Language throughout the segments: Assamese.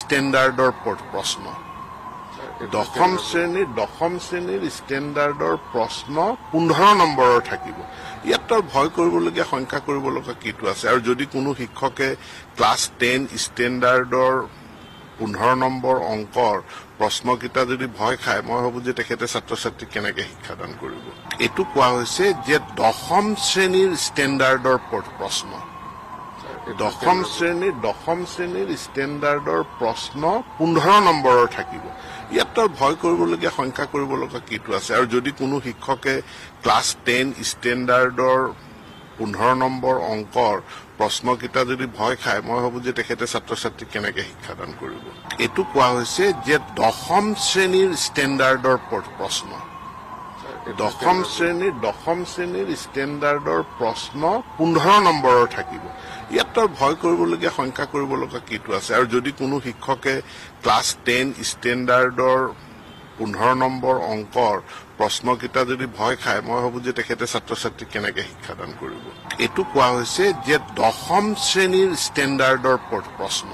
ষ্টেণ্ডাৰ্ডৰ প্ৰশ্ন দশম শ্ৰেণীৰ ষ্টেণ্ডাৰ্ডৰ প্ৰশ্ন 15 নম্বৰৰ থাকিব ইয়াত ভয় কৰিবলগীয়া সংখ্যা কৰিবলগীয়া কিটো আছে আৰু যদি কোনো শিক্ষকে ক্লাছ 10 ষ্টেণ্ডাৰ্ডৰ 15 নম্বৰ অংকৰ প্ৰশ্নকিটা যদি ভয় খায় মই ভাবো যে তেখেতে ছাত্ৰ ছাত্ৰীক কেনেকৈ শিক্ষাদান কৰিব এটো কোৱা হৈছে যে দশম শ্ৰেণীৰ ষ্টেণ্ডাৰ্ডৰ প্ৰশ্ন দশম শ্ৰেণীৰ ষ্টেণ্ডাৰ্ডৰ প্ৰশ্ন 15 নম্বৰৰ থাকিব ইয়াত ভয় কৰিবলগীয়া সংখ্যা কৰিবলগীয়া কিটো আছে আৰু যদি কোনো শিক্ষকে ক্লাছ 10 ষ্টেণ্ডাৰ্ডৰ 15 নম্বৰ অংকৰ প্ৰশ্নকিটা যদি ভয় খায় মই ভাবো যে তেখেতে ছাত্ৰ ছাত্ৰীক কেনেকৈ শিক্ষাদান কৰিব এটো কোৱা হৈছে যে দশম শ্ৰেণীৰ ষ্টেণ্ডাৰ্ডৰ প্ৰশ্ন দশম শ্ৰেণীৰ ষ্টেণ্ডাৰ্ডৰ প্ৰশ্ন 15 নম্বৰৰ থাকিব ইয়াত ভয় কৰিবলগীয়া সংখ্যা কৰিবলগীয়া কিটো আছে আৰু যদি কোনো শিক্ষকে ক্লাছ 10 ষ্টেণ্ডাৰ্ডৰ 15 নম্বৰ অংকৰ প্ৰশ্নকিটা যদি ভয় খায় মই ভাবো যে তেখেতে ছাত্ৰ ছাত্ৰীক কেনেকৈ শিক্ষাদান কৰিব এটো কোৱা হৈছে যে দশম শ্ৰেণীৰ ষ্টেণ্ডাৰ্ডৰ প্ৰশ্ন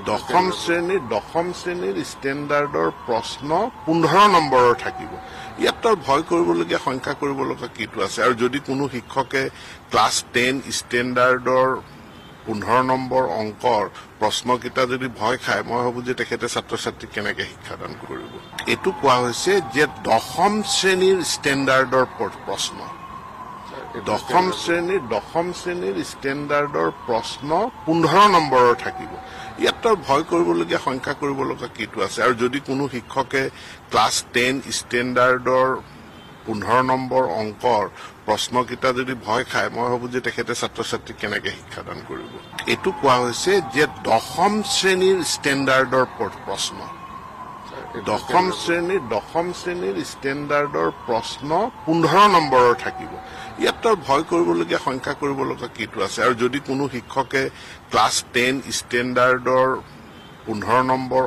দশম শ্ৰেণীৰ ষ্টেণ্ডাৰ্ডৰ প্ৰশ্ন 15 নম্বৰৰ থাকিব ইয়াত ভয় কৰিবলগীয়া সংখ্যা কৰিবলগীয়া কিটো আছে আৰু যদি কোনো শিক্ষকে ক্লাছ 10 ষ্টেণ্ডাৰ্ডৰ 15 নম্বৰ অংকৰ প্ৰশ্নকিটা যদি ভয় খায় মই ভাবো যে তেখেতে ছাত্ৰ ছাত্ৰীক কেনেকৈ শিক্ষাদান কৰিব এটো কোৱা হৈছে যে দশম শ্ৰেণীৰ ষ্টেণ্ডাৰ্ডৰ প্ৰশ্ন দশম শ্ৰেণীৰ ষ্টেণ্ডাৰ্ডৰ প্ৰশ্ন 15 নম্বৰৰ থাকিব ইয়াত ভয় কৰিবলগীয়া সংখ্যা কৰিবলগীয়া কিটো আছে আৰু যদি কোনো শিক্ষকে ক্লাছ 10 ষ্টেণ্ডাৰ্ডৰ 15 নম্বৰ অংকৰ প্ৰশ্নকিটা যদি ভয় খায় মই ভাবো যে তেখেতে ছাত্ৰ ছাত্ৰীক কেনেকৈ শিক্ষাদান কৰিব এটো কোৱা হৈছে যে দশম শ্ৰেণীৰ ষ্টেণ্ডাৰ্ডৰ প্ৰশ্ন দশম শ্ৰেণীৰ ষ্টেণ্ডাৰ্ডৰ প্ৰশ্ন 15 নম্বৰৰ থাকিব ইয়াত ভয় কৰিবলগীয়া সংখ্যা কৰিবলগীয়া কিটো আছে আৰু যদি কোনো শিক্ষকে ক্লাছ 10 ষ্টেণ্ডাৰ্ডৰ 15 নম্বৰ